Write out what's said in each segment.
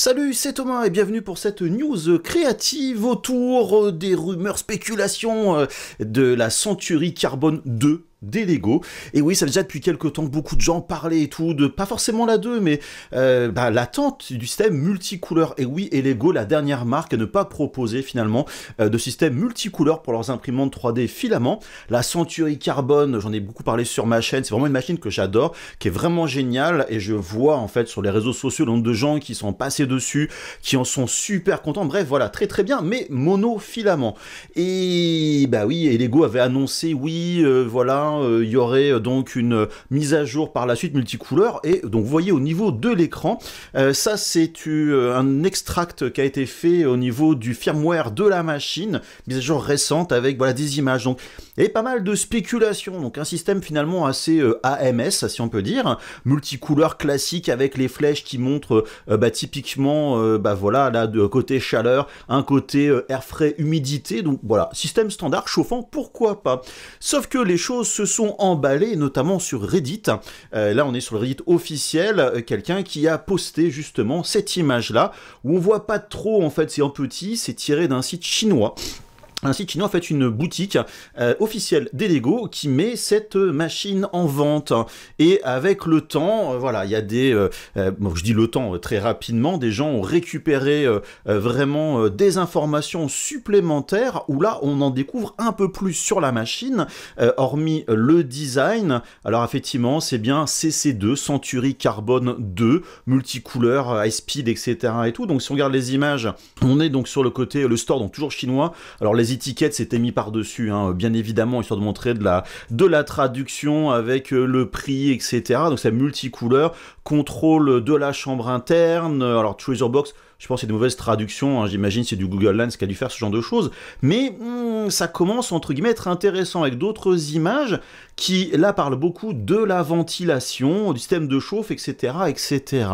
Salut, c'est Thomas et bienvenue pour cette news créative autour des rumeurs spéculations de la Century Carbone 2 des Lego. Et oui, ça fait déjà depuis quelques temps que beaucoup de gens parlaient et tout, de pas forcément la 2, mais l'attente du système multicouleur. Et oui, et Lego, la dernière marque à ne pas proposer finalement de système multicouleur pour leurs imprimantes 3D filaments. La Century Carbone, j'en ai beaucoup parlé sur ma chaîne, c'est vraiment une machine que j'adore, qui est vraiment géniale, et je vois en fait sur les réseaux sociaux le nombre de gens qui sont passés dessus, qui en sont super contents. Bref, voilà, très très bien, mais monofilament. Et bah oui, et Lego avait annoncé, oui, voilà, il y aurait donc une mise à jour par la suite multicouleur, et donc vous voyez au niveau de l'écran, ça c'est un extract qui a été fait au niveau du firmware de la machine, mise à jour récente avec voilà, des images, donc il y avait pas mal de spéculations, donc un système finalement assez AMS si on peut dire, multicouleur classique avec les flèches qui montrent typiquement voilà, là de côté chaleur, un côté air frais, humidité, donc voilà, système standard chauffant, pourquoi pas. Sauf que les choses se sont emballées, notamment sur Reddit. Là on est sur le Reddit officiel, quelqu'un qui a posté justement cette image là, où on voit pas trop en fait, c'est en petit, c'est tiré d'un site chinois. Un site chinois, en fait, une boutique officielle des Lego qui met cette machine en vente. Et avec le temps, voilà, il y a des... bon, je dis le temps très rapidement, des gens ont récupéré vraiment des informations supplémentaires où là, on en découvre un peu plus sur la machine, hormis le design. Alors, effectivement, c'est bien CC2, Century Carbone 2, multicouleur, high speed, etc. et tout. Donc, si on regarde les images, on est donc sur le côté, le store, donc toujours chinois. Alors, les étiquettes c'était mis par-dessus, hein, bien évidemment, histoire de montrer de la traduction avec le prix, etc. Donc c'est multicouleur, contrôle de la chambre interne, alors Treasure Box, je pense que c'est des mauvaises traductions, hein, j'imagine c'est du Google Lens qui a dû faire ce genre de choses, mais ça commence entre guillemets à être intéressant avec d'autres images qui là parlent beaucoup de la ventilation, du système de chauffe, etc. etc.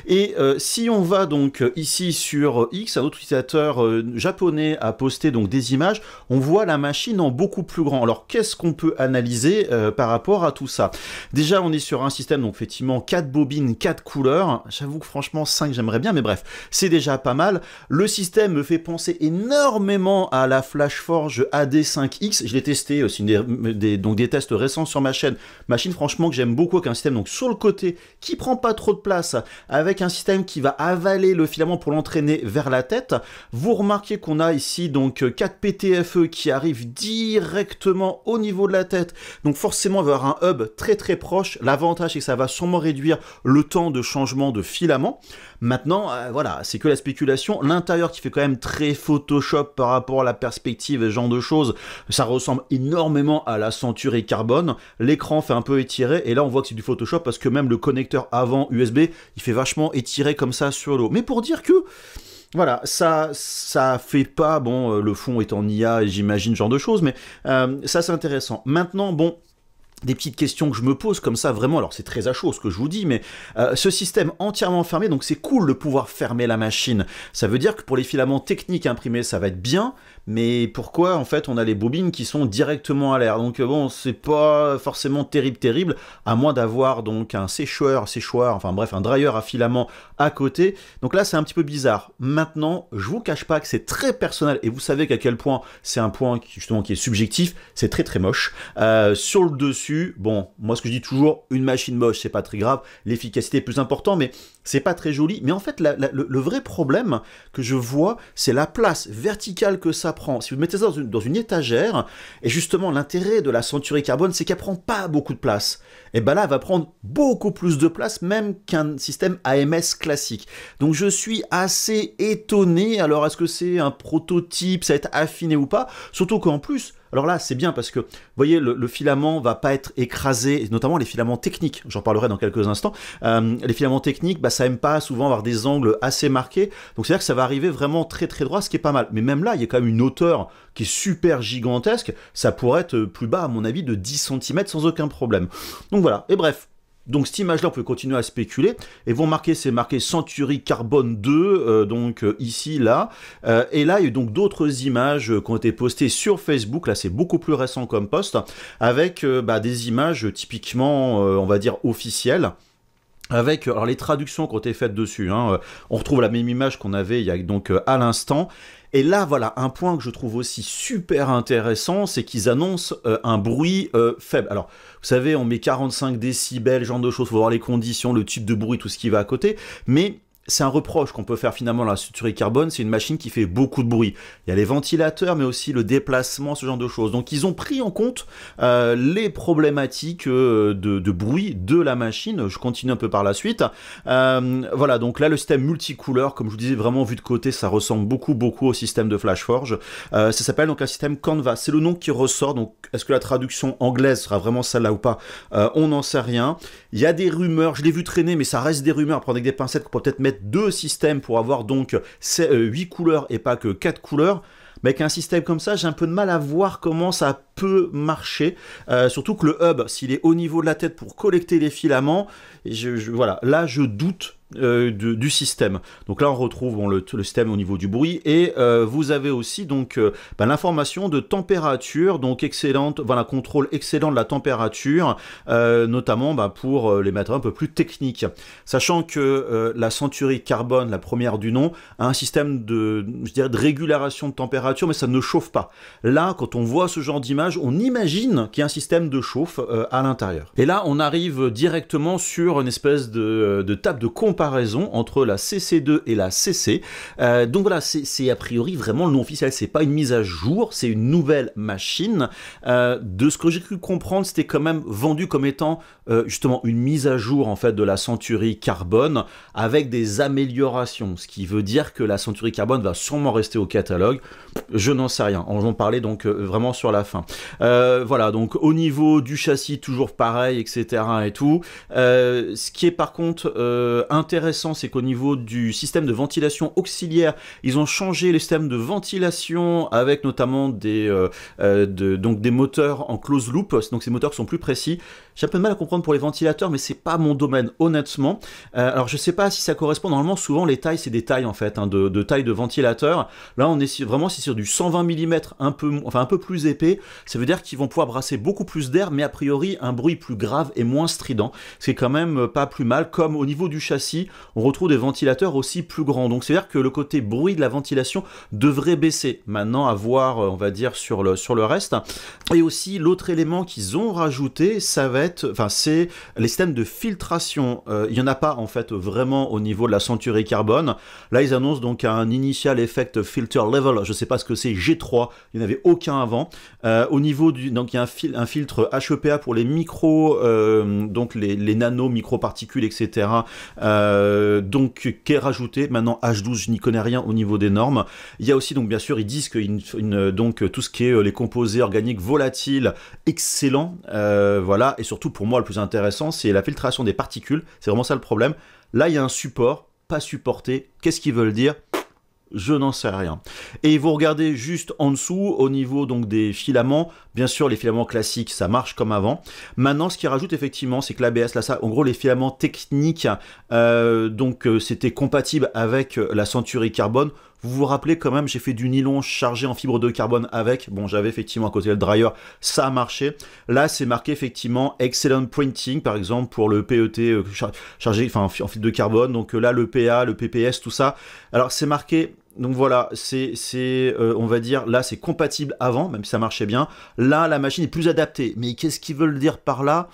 Et si on va donc ici sur X, un autre utilisateur japonais a posté donc des images, on voit la machine en beaucoup plus grand. Alors qu'est-ce qu'on peut analyser par rapport à tout ça? Déjà on est sur un système donc effectivement 4 bobines, 4 couleurs, j'avoue que franchement 5 j'aimerais bien, mais bref, c'est déjà pas mal. Le système me fait penser énormément à la Flashforge AD5X, je l'ai testé aussi, donc des tests récents sur ma chaîne. Machine franchement que j'aime beaucoup, avec un système donc sur le côté qui prend pas trop de place, avec un système qui va avaler le filament pour l'entraîner vers la tête. Vous remarquez qu'on a ici donc 4 PTFE qui arrivent directement au niveau de la tête, donc forcément il va y avoir un hub très très proche. L'avantage c'est que ça va sûrement réduire le temps de changement de filament. Maintenant voilà, c'est que la spéculation. L'intérieur qui fait quand même très Photoshop par rapport à la perspective et ce genre de choses, ça ressemble énormément à la Century Carbone. L'écran fait un peu étiré et là on voit que c'est du Photoshop parce que même le connecteur avant USB il fait vachement étiré comme ça sur l'eau. Mais pour dire que voilà, ça fait pas, bon, le fond est en IA, j'imagine, ce genre de choses, mais ça c'est intéressant. Maintenant, bon, des petites questions que je me pose comme ça, vraiment, alors c'est très à chaud ce que je vous dis, mais ce système entièrement fermé, donc c'est cool de pouvoir fermer la machine. Ça veut dire que pour les filaments techniques imprimés, ça va être bien, mais pourquoi en fait on a les bobines qui sont directement à l'air? Donc bon, c'est pas forcément terrible, à moins d'avoir donc un séchoir, enfin bref, un dryer à filament à côté. Donc là c'est un petit peu bizarre. Maintenant, je vous cache pas que c'est très personnel, et vous savez qu'à quel point c'est un point qui, justement qui est subjectif, c'est très très moche. Sur le dessus, bon, moi ce que je dis toujours, une machine moche c'est pas très grave, l'efficacité est plus importante, mais c'est pas très joli. Mais en fait le vrai problème que je vois, c'est la place verticale que ça prend. Si vous mettez ça dans une étagère, et justement l'intérêt de la Century Carbone, c'est qu'elle prend pas beaucoup de place. Et ben là, elle va prendre beaucoup plus de place, même qu'un système AMS classique. Donc je suis assez étonné. Alors est-ce que c'est un prototype, ça va être affiné ou pas? Surtout qu'en plus, alors là, c'est bien parce que, vous voyez, le filament va pas être écrasé, notamment les filaments techniques, j'en parlerai dans quelques instants. Les filaments techniques, ça aime pas souvent avoir des angles assez marqués, donc c'est-à-dire que ça va arriver vraiment très très droit, ce qui est pas mal. Mais même là, il y a quand même une hauteur qui est super gigantesque, ça pourrait être plus bas, à mon avis, de 10 cm sans aucun problème. Donc voilà, et bref. Donc cette image-là, on peut continuer à spéculer. Et vous remarquez, c'est marqué Century Carbone 2, donc ici, là. Et là, il y a eu donc d'autres images qui ont été postées sur Facebook. Là, c'est beaucoup plus récent comme post, avec des images typiquement, on va dire, officielles. avec alors les traductions qui ont été faites dessus, hein, on retrouve la même image qu'on avait il y a donc à l'instant. Et là, voilà, un point que je trouve aussi super intéressant, c'est qu'ils annoncent un bruit faible. Alors, vous savez, on met 45 décibels, genre de choses, il faut voir les conditions, le type de bruit, tout ce qui va à côté, mais c'est un reproche qu'on peut faire finalement à la suturie carbone, c'est une machine qui fait beaucoup de bruit. Il y a les ventilateurs, mais aussi le déplacement, ce genre de choses. Donc ils ont pris en compte les problématiques de bruit de la machine. Je continue un peu par la suite. Voilà, donc là le système multicouleur, comme je vous disais, vraiment vu de côté, ça ressemble beaucoup au système de FlashForge. Ça s'appelle donc un système Canvas. C'est le nom qui ressort, donc est-ce que la traduction anglaise sera vraiment celle-là ou pas? On n'en sait rien. Il y a des rumeurs, je l'ai vu traîner, mais ça reste des rumeurs. Prendre avec des pincettes qu'on peut peut-être mettre 2 systèmes pour avoir donc 8 couleurs et pas que 4 couleurs. Mais avec un système comme ça, j'ai un peu de mal à voir comment ça peut marcher. Surtout que le hub, s'il est au niveau de la tête pour collecter les filaments, voilà, là je doute du système. Donc là on retrouve bon, le système au niveau du bruit et vous avez aussi donc l'information de température, donc excellente, voilà, contrôle excellent de la température, notamment pour les matériaux un peu plus techniques. Sachant que la Century Carbone, la première du nom, a un système je dirais, de régulation de température, mais ça ne chauffe pas. Là, quand on voit ce genre d'image, on imagine qu'il y a un système de chauffe à l'intérieur. Et là, on arrive directement sur une espèce de table de comparaison entre la CC2 et la CC. Donc voilà, c'est a priori vraiment le nom officiel, c'est pas une mise à jour, c'est une nouvelle machine. De ce que j'ai cru comprendre, c'était quand même vendu comme étant justement une mise à jour en fait de la Century Carbone avec des améliorations, ce qui veut dire que la Century Carbone va sûrement rester au catalogue. Je n'en sais rien, on va en parler donc vraiment sur la fin. Voilà, donc au niveau du châssis, toujours pareil, etc. et tout. Ce qui est par contre intéressant, c'est qu'au niveau du système de ventilation auxiliaire, ils ont changé les systèmes de ventilation avec notamment donc des moteurs en close loop, donc ces moteurs qui sont plus précis. J'ai un peu de mal à comprendre pour les ventilateurs, mais c'est pas mon domaine, honnêtement. Alors je sais pas si ça correspond, normalement souvent les tailles, c'est des tailles en fait, hein, de taille de ventilateur. Là on est vraiment sur du 120 mm, un peu plus épais, ça veut dire qu'ils vont pouvoir brasser beaucoup plus d'air, mais a priori un bruit plus grave et moins strident, c'est quand même pas plus mal, comme au niveau du châssis, on retrouve des ventilateurs aussi plus grands, donc c'est-à-dire que le côté bruit de la ventilation devrait baisser, maintenant à voir, on va dire, sur le reste. Et aussi, l'autre élément qu'ils ont rajouté, ça va être, c'est les systèmes de filtration, il n'y en a pas en fait vraiment au niveau de la Century Carbone. Là ils annoncent donc un Initial Effect Filter Level, je sais pas ce que c'est, G3, il n'y en avait aucun avant. Au niveau donc il y a un filtre HEPA pour les micros, donc les nano microparticules, etc. Donc qui est rajouté. Maintenant H12, je n'y connais rien au niveau des normes. Il y a aussi donc bien sûr ils disent que donc tout ce qui est les composés organiques volatiles, excellent. Voilà, et surtout pour moi le plus intéressant, c'est la filtration des particules. C'est vraiment ça le problème. Là il y a un support, pas supporté. Qu'est-ce qu'ils veulent dire ? Je n'en sais rien. Et vous regardez juste en dessous, au niveau donc des filaments, bien sûr les filaments classiques, ça marche comme avant. Maintenant, ce qui rajoute effectivement, c'est que l'ABS, là, ça, en gros, les filaments techniques, c'était compatible avec la Century Carbone. Vous vous rappelez quand même, j'ai fait du nylon chargé en fibre de carbone avec. Bon, j'avais effectivement à côté le dryer, ça a marché. Là, c'est marqué effectivement Excellent Printing, par exemple, pour le PET chargé en fibre de carbone. Donc là, le PA, le PPS, tout ça. Alors, c'est marqué. Donc voilà, on va dire, là, c'est compatible avant, même si ça marchait bien. Là, la machine est plus adaptée. Mais qu'est-ce qu'ils veulent dire par là ?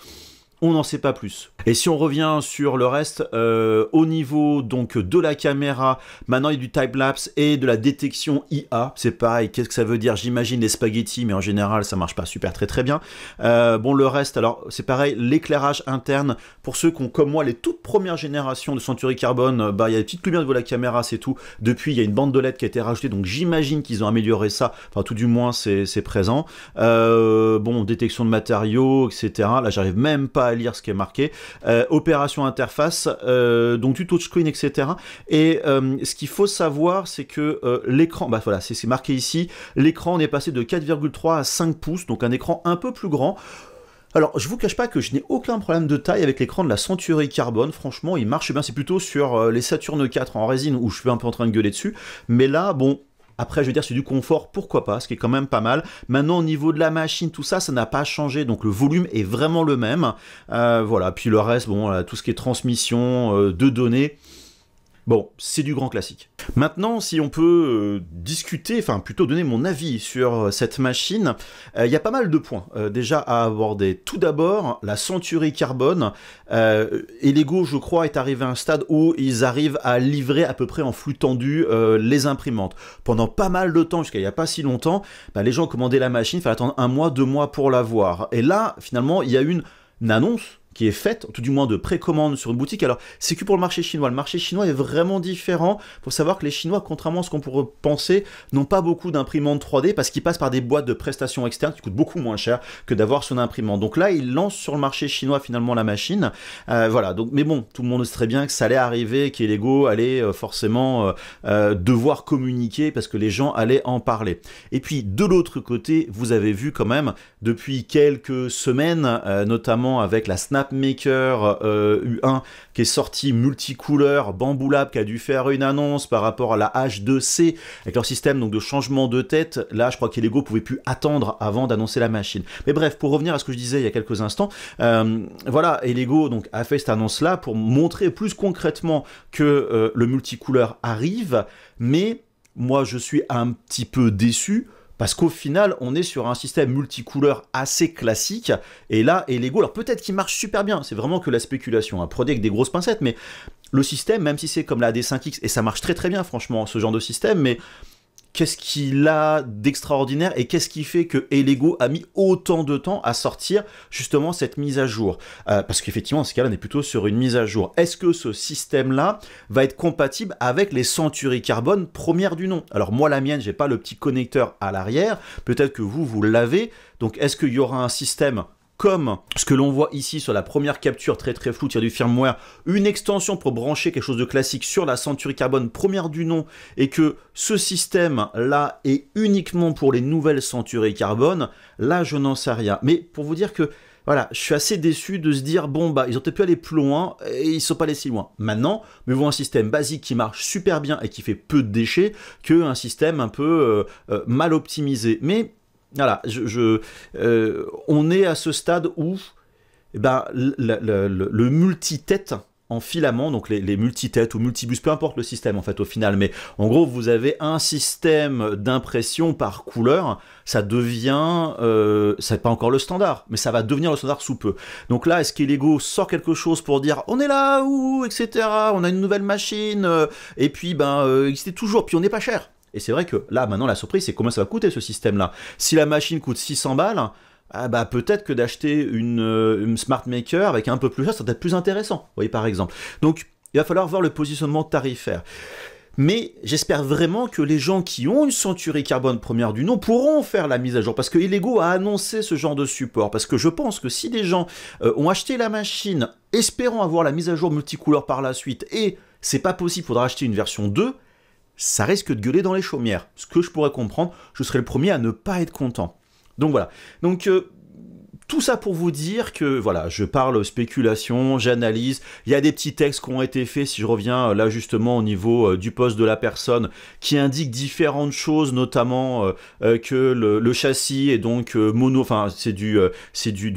On n'en sait pas plus. Et si on revient sur le reste, au niveau donc de la caméra, maintenant il y a du time-lapse et de la détection IA, c'est pareil, qu'est-ce que ça veut dire? J'imagine les spaghettis, mais en général ça marche pas super très bien. Bon, le reste, alors c'est pareil, l'éclairage interne, pour ceux qui ont comme moi les toutes premières générations de Century Carbone, il y a des petites lumières au niveau de la caméra, c'est tout. Depuis, il y a une bande de LED qui a été rajoutée, donc j'imagine qu'ils ont amélioré ça, enfin tout du moins c'est présent. Bon, détection de matériaux, etc. Là j'arrive même pas à lire ce qui est marqué. Opération interface, donc du touchscreen, etc. Et ce qu'il faut savoir, c'est que l'écran, voilà, c'est marqué ici, l'écran est passé de 4,3 à 5 pouces, donc un écran un peu plus grand. Alors, je vous cache pas que je n'ai aucun problème de taille avec l'écran de la Century Carbone, franchement, il marche bien, c'est plutôt sur les Saturn 4 en résine où je suis un peu en train de gueuler dessus, mais là, bon, Après, je veux dire, c'est du confort, pourquoi pas, ce qui est quand même pas mal. Maintenant, au niveau de la machine, tout ça, ça n'a pas changé, donc le volume est vraiment le même. Voilà, puis le reste, bon, tout ce qui est transmission de données, bon, c'est du grand classique. Maintenant, si on peut discuter, enfin plutôt donner mon avis sur cette machine, il y a pas mal de points déjà à aborder. Tout d'abord, la Century Carbone. Lego, je crois, est arrivé à un stade où ils arrivent à livrer à peu près en flux tendu les imprimantes. Pendant pas mal de temps, jusqu'à il n'y a pas si longtemps, les gens commandaient la machine, il fallait attendre 1 mois, 2 mois pour l'avoir. Et là, finalement, il y a une annonce qui est faite, tout du moins de précommande sur une boutique. Alors, c'est que pour le marché chinois. Le marché chinois est vraiment différent. Il faut savoir que les Chinois, contrairement à ce qu'on pourrait penser, n'ont pas beaucoup d'imprimantes 3D parce qu'ils passent par des boîtes de prestations externes qui coûtent beaucoup moins cher que d'avoir son imprimante. Donc là, ils lancent sur le marché chinois finalement la machine. Voilà. Donc, mais bon, tout le monde sait très bien que ça allait arriver, qu'Elego allait forcément devoir communiquer parce que les gens allaient en parler. Et puis, de l'autre côté, vous avez vu quand même, depuis quelques semaines, notamment avec la Snap Maker U1 qui est sorti multicouleur, Bamboo Lab qui a dû faire une annonce par rapport à la H2C avec leur système donc de changement de tête. Là, je crois qu'Elego pouvait plus attendre avant d'annoncer la machine. Mais bref, pour revenir à ce que je disais il y a quelques instants, voilà, Elego donc a fait cette annonce-là pour montrer plus concrètement que le multicouleur arrive, mais moi je suis un petit peu déçu. Parce qu'au final, on est sur un système multicouleur assez classique, et là, Elego, alors peut-être qu'il marche super bien, c'est vraiment que la spéculation, hein, prenez avec des grosses pincettes, mais le système, même si c'est comme la D5X, et ça marche très très bien franchement, ce genre de système, mais qu'est-ce qu'il a d'extraordinaire et qu'est-ce qui fait que Elego a mis autant de temps à sortir justement cette mise à jour parce qu'effectivement, dans ce cas-là, on est plutôt sur une mise à jour. Est-ce que ce système-là va être compatible avec les Century Carbone première du nom? Alors moi, la mienne, j'ai pas le petit connecteur à l'arrière. Peut-être que vous l'avez. Donc, est-ce qu'il y aura un système comme ce que l'on voit ici sur la première capture très très floue tirée du firmware, une extension pour brancher quelque chose de classique sur la Century Carbone première du nom, et que ce système là est uniquement pour les nouvelles Century Carbone, là je n'en sais rien. Mais pour vous dire que voilà, je suis assez déçu de se dire, bon bah ils ont peut-être pu aller plus loin et ils sont pas allés si loin. Maintenant, mais vous un système basique qui marche super bien et qui fait peu de déchets qu'un système un peu mal optimisé. Mais voilà, on est à ce stade où le multi-tête en filament, donc les multi-têtes ou multibus, peu importe le système en fait au final, mais en gros vous avez un système d'impression par couleur, ça devient, c'est pas encore le standard, mais ça va devenir le standard sous peu. Donc là, est-ce qu'Elego sort quelque chose pour dire on est là, ou etc., on a une nouvelle machine, et puis il existait toujours, puis on n'est pas cher. Et c'est vrai que là, maintenant, la surprise, c'est combien ça va coûter ce système-là. Si la machine coûte 600 balles, peut-être que d'acheter une Smart Maker avec un peu plus cher, ça va être plus intéressant, vous voyez, par exemple. Donc, il va falloir voir le positionnement tarifaire. Mais j'espère vraiment que les gens qui ont une Century Carbone première du nom pourront faire la mise à jour, parce que Elego a annoncé ce genre de support. Parce que je pense que si des gens ont acheté la machine espérant avoir la mise à jour multicouleur par la suite, et c'est pas possible, il faudra acheter une version 2, ça risque de gueuler dans les chaumières. Ce que je pourrais comprendre, je serais le premier à ne pas être content. Donc voilà. Donc tout ça pour vous dire que voilà, je parle spéculation, j'analyse, il y a des petits textes qui ont été faits, si je reviens là justement au niveau du poste de la personne, qui indiquent différentes choses, notamment que le châssis est donc mono, enfin c'est du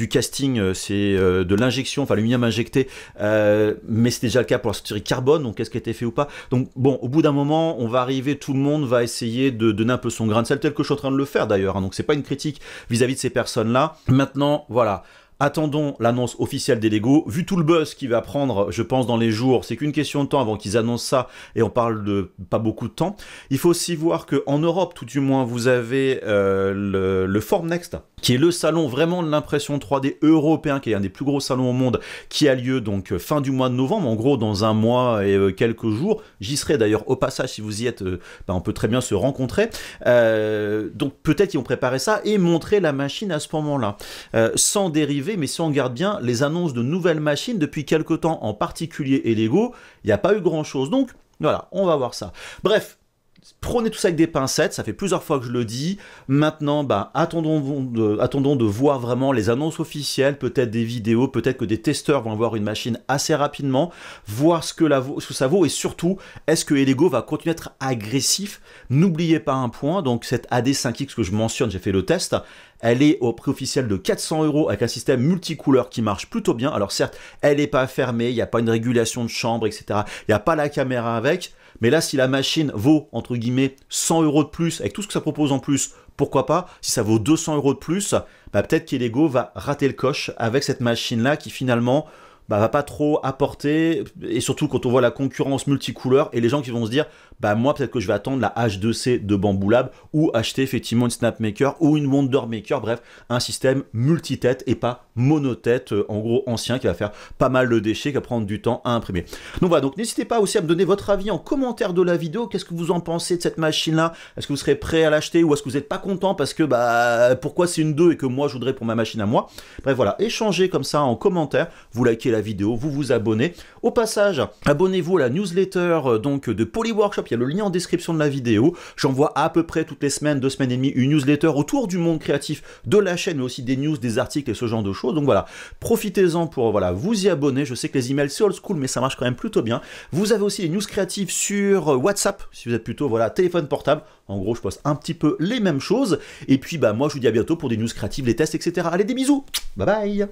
casting, c'est de l'injection, enfin l'aluminium injecté, mais c'est déjà le cas pour la Century Carbone, donc qu'est-ce qui a été fait ou pas. Donc bon, au bout d'un moment, on va arriver, tout le monde va essayer de donner un peu son grain de sel, tel que je suis en train de le faire d'ailleurs, hein, donc c'est pas une critique vis-à-vis de ces personnes-là. Maintenant, voilà, attendons l'annonce officielle d'Elego. Vu tout le buzz qu'il va prendre, je pense, dans les jours, c'est qu'une question de temps avant qu'ils annoncent ça, et on parle de pas beaucoup de temps. Il faut aussi voir qu'en Europe, tout du moins, vous avez le Formnext, qui est le salon vraiment de l'impression 3D européen, qui est un des plus gros salons au monde, qui a lieu donc fin du mois de novembre, en gros dans un mois et quelques jours. J'y serai d'ailleurs au passage, si vous y êtes, on peut très bien se rencontrer. Donc peut-être qu'ils ont préparé ça et montré la machine à ce moment-là. Sans dériver, mais si on regarde bien les annonces de nouvelles machines depuis quelques temps, en particulier Elego, il n'y a pas eu grand-chose. Donc voilà, on va voir ça. Bref. prenez tout ça avec des pincettes, ça fait plusieurs fois que je le dis. Maintenant, bah, attendons de voir vraiment les annonces officielles, peut-être des vidéos, peut-être que des testeurs vont avoir une machine assez rapidement, voir ce que ça vaut, et surtout, est-ce que Elego va continuer à être agressif? N'oubliez pas un point, donc cette AD5X que je mentionne, j'ai fait le test, elle est au prix officiel de 400 € avec un système multicouleur qui marche plutôt bien. Alors certes, elle n'est pas fermée, il n'y a pas une régulation de chambre, etc. Il n'y a pas la caméra avec. Mais là, si la machine vaut, entre guillemets, 100 € de plus, avec tout ce que ça propose en plus, pourquoi pas? Si ça vaut 200 € de plus, bah, peut-être qu'Elego va rater le coche avec cette machine-là qui finalement bah, va pas trop apporter, et surtout quand on voit la concurrence multicouleur et les gens qui vont se dire bah moi peut-être que je vais attendre la H2C de Bambu Lab ou acheter effectivement une Snapmaker ou une Wondermaker, bref, un système multi-tête et pas monotête, en gros ancien, qui va faire pas mal de déchets, qui va prendre du temps à imprimer. Donc voilà, donc n'hésitez pas aussi à me donner votre avis en commentaire de la vidéo. Qu'est-ce que vous en pensez de cette machine-là? Est-ce que vous serez prêt à l'acheter ou est-ce que vous n'êtes pas content parce que bah pourquoi c'est une 2 et que moi je voudrais pour ma machine à moi? Bref voilà, échangez comme ça en commentaire, vous likez la vidéo, vous vous abonnez. Au passage, abonnez-vous à la newsletter donc de Polyworkshop, il y a le lien en description de la vidéo. J'envoie à peu près toutes les semaines, 2 semaines et demie, une newsletter autour du monde créatif de la chaîne, mais aussi des news, des articles et ce genre de choses. Donc voilà, profitez-en pour voilà, vous y abonner. Je sais que les emails c'est old school, mais ça marche quand même plutôt bien. Vous avez aussi les news créatives sur WhatsApp, si vous êtes plutôt voilà, téléphone portable. En gros, je poste un petit peu les mêmes choses. Et puis bah moi je vous dis à bientôt pour des news créatives, des tests, etc. Allez, des bisous, bye bye.